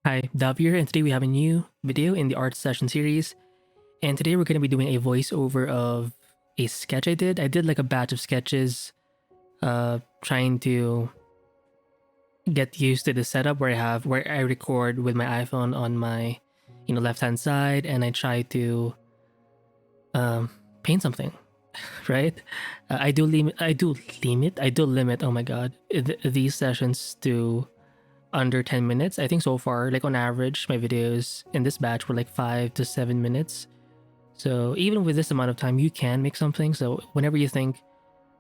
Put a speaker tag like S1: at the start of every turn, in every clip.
S1: Hi, Dav here, and today we have a new video in the art session series. And today we're going to be doing a voiceover of a sketch I did. I did like a batch of sketches, trying to get used to the setup where I record with my iPhone on my, left hand side, and I try to paint something, right? I do limit. Oh my god, these sessions to under 10 minutes. I think so far, like on average, my videos in this batch were like 5 to 7 minutes. So even with this amount of time, you can make something. So whenever you think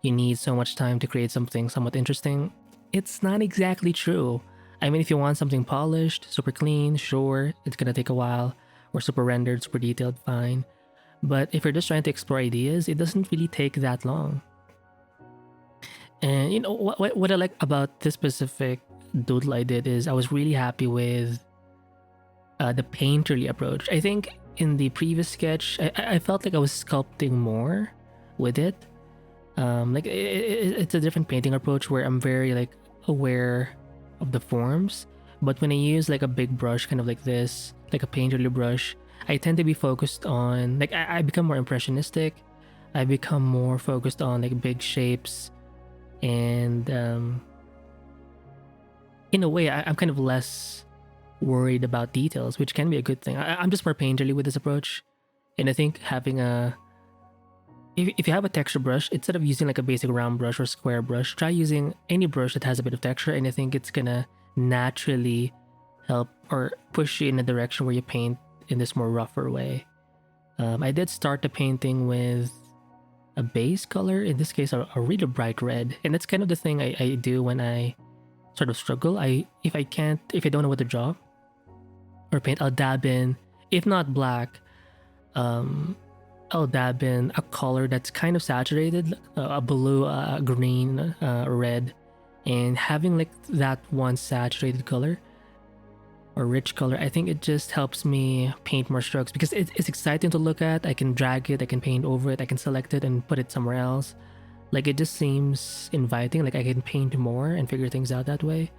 S1: you need so much time to create something somewhat interesting, it's not exactly true. I mean, if you want something polished, super clean, sure, it's gonna take a while, or super rendered, super detailed, fine. But if you're just trying to explore ideas, it doesn't really take that long. And what I like about this specific doodle I did is I was really happy with the painterly approach. I think in the previous sketch, I felt like I was sculpting more with it. It's a different painting approach where I'm very like aware of the forms. But when I use like a big brush, kind of like this, like a painterly brush, I tend to be focused on like I become more impressionistic. I become more focused on like big shapes, and in a way, I'm kind of less worried about details, which can be a good thing. I'm just more painterly with this approach, and I think having if you have a texture brush, instead of using like a basic round brush or square brush, try using any brush that has a bit of texture, and I think it's gonna naturally help or push you in a direction where you paint in this more rougher way. I did start the painting with a base color, in this case a really bright red, and that's kind of the thing I do when I sort of struggle. If I don't know what to draw or paint, I'll dab in, if not black, I'll dab in a color that's kind of saturated, a blue, green, red, and having like that one saturated color or rich color, I think it just helps me paint more strokes because it's exciting to look at. I can drag it, I can paint over it, I can select it and put it somewhere else. Like it just seems inviting, like I can paint more and figure things out that way.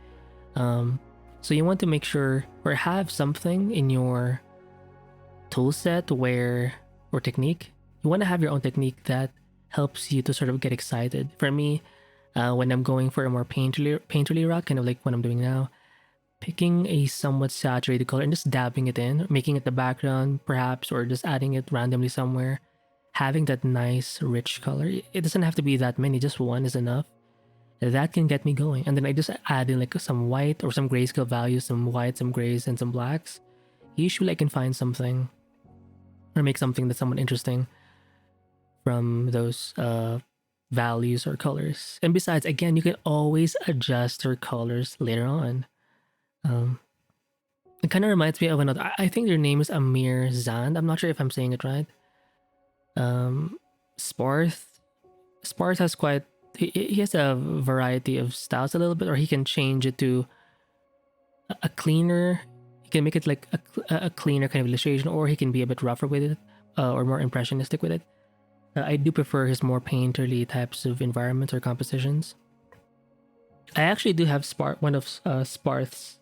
S1: So you want to make sure or have something in your tool set or technique. You want to have your own technique that helps you to sort of get excited. For me, when I'm going for a more painterly route, kind of like what I'm doing now, picking a somewhat saturated color and just dabbing it in, making it the background perhaps, or just adding it randomly somewhere, having that nice rich color. It doesn't have to be that many, just one is enough. That can get me going. And then I just add in like some white or some grayscale values, some white, some grays, and some blacks. Usually I can find something or make something that's somewhat interesting from those values or colors. And besides, again, you can always adjust your colors later on. It kind of reminds me of another. I think their name is Amir Zand. I'm not sure if I'm saying it right. Sparth. Sparth has quite. He has a variety of styles a little bit, or he can change it to a cleaner. He can make it like a cleaner kind of illustration, or he can be a bit rougher with it, or more impressionistic with it. I do prefer his more painterly types of environments or compositions. I actually do have one of Sparth's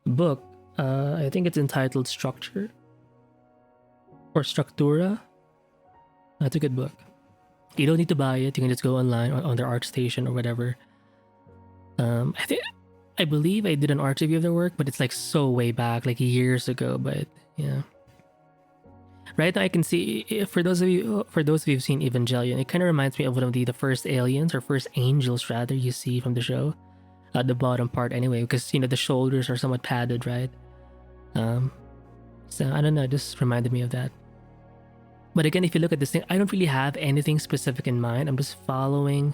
S1: book. I think it's entitled Structure or Structura. That's a good book. You don't need to buy it. You can just go online on their ArtStation or whatever. I believe I did an art review of their work, but it's like so way back, like years ago. But yeah, right now I can see, for those of you who've seen Evangelion, it kind of reminds me of one of the first aliens or first angels rather you see from the show, at the bottom part anyway, because the shoulders are somewhat padded, right? So I don't know, it just reminded me of that. But again, if you look at this thing, I don't really have anything specific in mind. I'm just following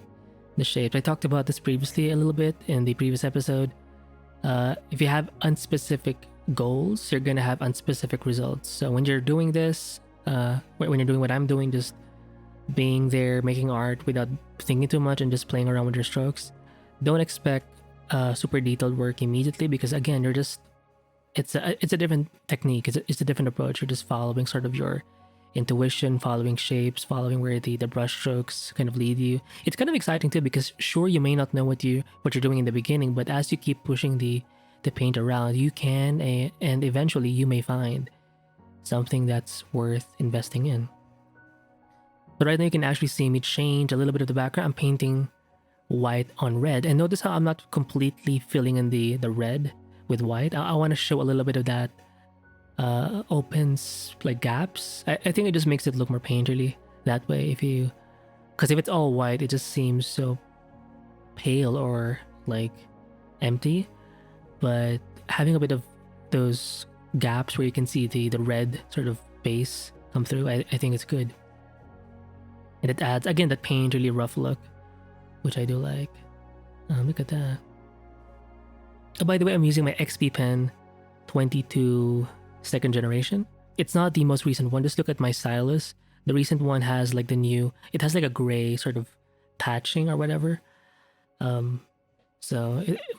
S1: the shapes. I talked about this previously a little bit in the previous episode. If you have unspecific goals, you're gonna have unspecific results. So when you're doing this, when you're doing what I'm doing, just being there, making art without thinking too much and just playing around with your strokes, don't expect super detailed work immediately, because again, it's a different technique. It's a different approach. You're just following sort of your intuition, following shapes, following where the brush strokes kind of lead you. It's kind of exciting too, because sure, you may not know what you're doing in the beginning, but as you keep pushing the to paint around, you can, and eventually you may find something that's worth investing in. But right now you can actually see me change a little bit of the background. I'm painting white on red, and notice how I'm not completely filling in the red with white. I want to show a little bit of that opens like gaps. I think it just makes it look more painterly that way. Because if it's all white, it just seems so pale or like empty. But having a bit of those gaps where you can see the red sort of base come through, I think it's good. And it adds, again, that painterly rough look, which I do like. Look at that. Oh, by the way, I'm using my XPPen 22 second generation. It's not the most recent one. Just look at my stylus. The recent one has like it has like a gray sort of patching or whatever.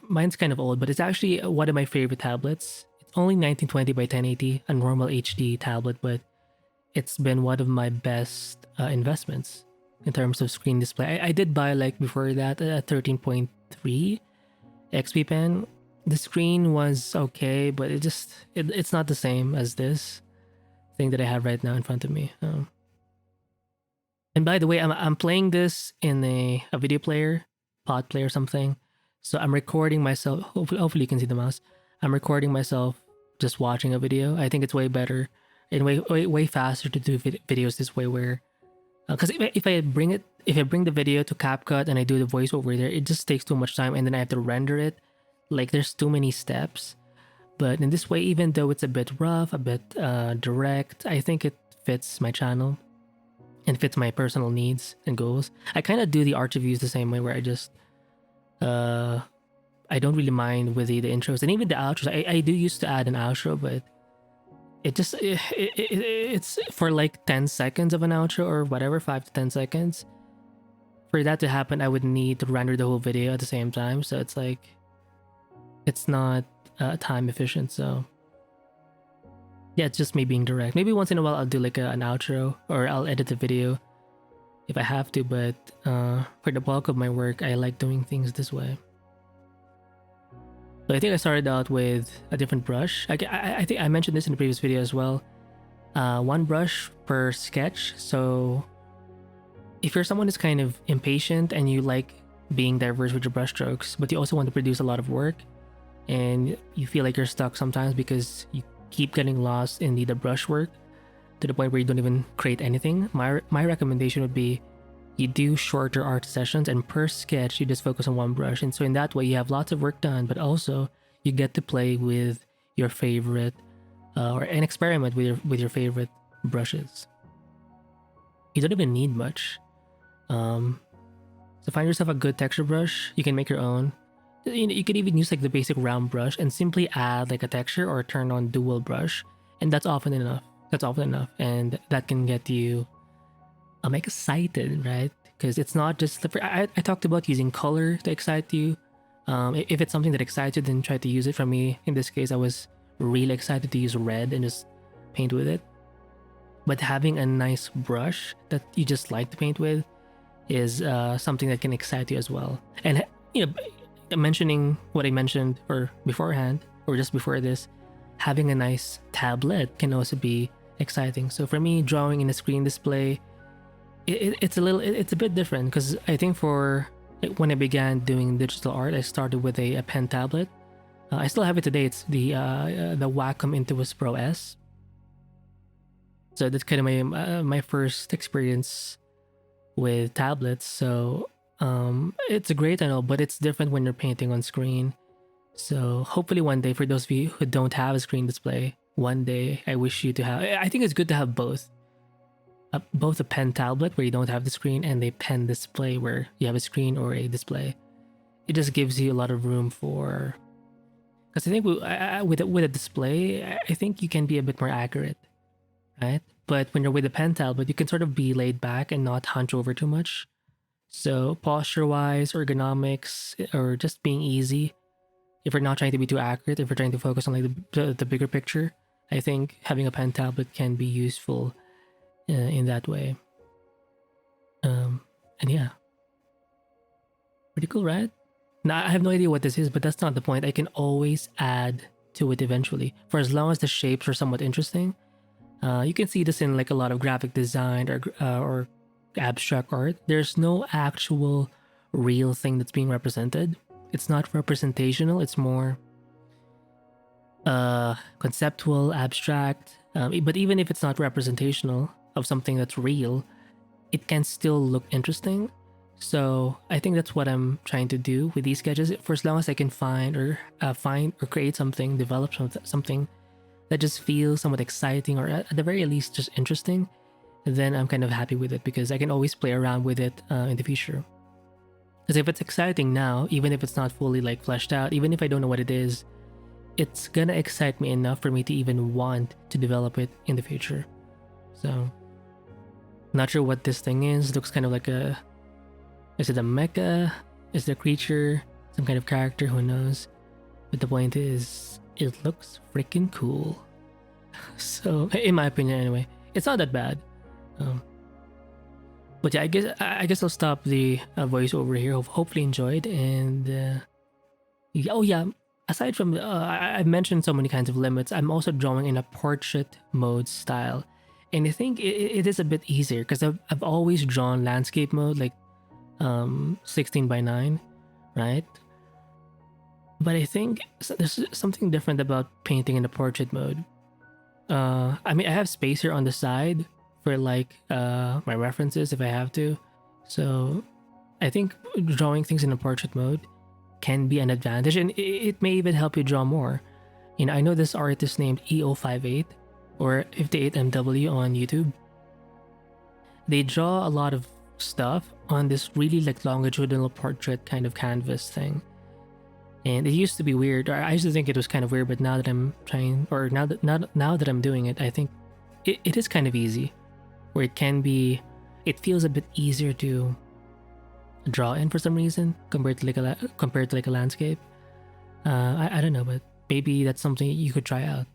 S1: Mine's kind of old, but it's actually one of my favorite tablets. It's only 1920 by 1080, a normal HD tablet, but it's been one of my best investments in terms of screen display. I did buy like before that a 13.3 XPPen. The screen was okay, but it's not the same as this thing that I have right now in front of me. And by the way, I'm playing this in a video player, pod player or something. So I'm recording myself. Hopefully you can see the mouse. I'm recording myself just watching a video. I think it's way better and way faster to do videos this way. Where, because if I bring the video to CapCut and I do the voiceover there, it just takes too much time, and then I have to render it. Like there's too many steps. But in this way, even though it's a bit rough, a bit direct, I think it fits my channel and fits my personal needs and goals. I kind of do the art reviews the same way, where I just I don't really mind with the intros and even the outros. I do used to add an outro, but it's for like 10 seconds of an outro or whatever, 5 to 10 seconds. For that to happen, I would need to render the whole video at the same time. So it's like, it's not time efficient. So yeah, it's just me being direct. Maybe once in a while I'll do like an outro, or I'll edit the video if I have to, but for the bulk of my work, I like doing things this way. So I think I started out with a different brush. I think I mentioned this in the previous video as well. One brush per sketch. So if you're someone who's kind of impatient and you like being diverse with your brush strokes, but you also want to produce a lot of work, and you feel like you're stuck sometimes because you keep getting lost in the brush work to the point where you don't even create anything, my recommendation would be you do shorter art sessions, and per sketch you just focus on one brush. And so in that way you have lots of work done, but also you get to play with your favorite or an experiment with your favorite brushes. You don't even need much. So find yourself a good texture brush. You can make your own. You could even use like the basic round brush and simply add like a texture or turn on dual brush, and that's often enough. And that can get you excited, right? Because it's not just I talked about using color to excite you. If it's something that excites you, then try to use it. For me, in this case, I was really excited to use red and just paint with it. But having a nice brush that you just like to paint with is something that can excite you as well. And mentioning what I mentioned or beforehand, or just before this, having a nice tablet can also be exciting. So for me, drawing in a screen display, it's a bit different, because I think when I began doing digital art, I started with a pen tablet. I still have it today. It's the Wacom Intuos Pro S. So that's kind of my first experience with tablets. So it's great, I know, but it's different when you're painting on screen. So hopefully one day, for those of you who don't have a screen display, one day I wish you to have. I think it's good to have both. Both a pen tablet where you don't have the screen, and a pen display where you have a screen or a display. It just gives you a lot of room for. Because I think with a display, I think you can be a bit more accurate, right? But when you're with a pen tablet, you can sort of be laid back and not hunch over too much. So posture-wise, ergonomics, or just being easy, if you're not trying to be too accurate, if you're trying to focus on like the bigger picture, I think having a pen tablet can be useful in that way. And yeah, pretty cool, right? Now, I have no idea what this is, but that's not the point. I can always add to it eventually, for as long as the shapes are somewhat interesting. You can see this in like a lot of graphic design or abstract art. There's no actual real thing that's being represented. It's not representational. It's more conceptual, abstract. But even if it's not representational of something that's real, it can still look interesting. So I think that's what I'm trying to do with these sketches. For as long as I can find or create something, develop something that just feels somewhat exciting, or at the very least just interesting, then I'm kind of happy with it, because I can always play around with it in the future. Because if it's exciting now, even if it's not fully like fleshed out, even if I don't know what it is, it's gonna excite me enough for me to even want to develop it in the future. So, not sure what this thing is. It looks kind of like is it a mecha? Is it a creature? Some kind of character? Who knows? But the point is, it looks freaking cool. So, in my opinion anyway, it's not that bad. But yeah, I guess I'll stop the voiceover here. Hopefully enjoyed. And oh yeah, aside from I've mentioned so many kinds of limits, I'm also drawing in a portrait mode style, and I think it is a bit easier because I've always drawn landscape mode, like 16:9, right? But I think there's something different about painting in the portrait mode. I mean, I have space here on the side for like my references if I have to. So I think drawing things in a portrait mode can be an advantage, and it may even help you draw more. You know, I know this artist named EO58 or 58MW on YouTube. They draw a lot of stuff on this really like longitudinal portrait kind of canvas thing. And it used to be weird, or I used to think it was kind of weird, but now that I'm trying, or now that I'm doing it, I think it is kind of easy. Where it feels a bit easier to draw in for some reason compared to like a landscape. I don't know, but maybe that's something you could try out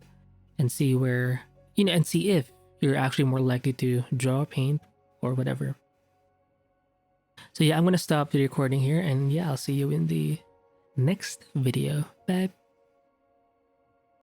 S1: and see where, and see if you're actually more likely to draw, paint, or whatever. So yeah, I'm gonna stop the recording here, and yeah, I'll see you in the next video. Bye.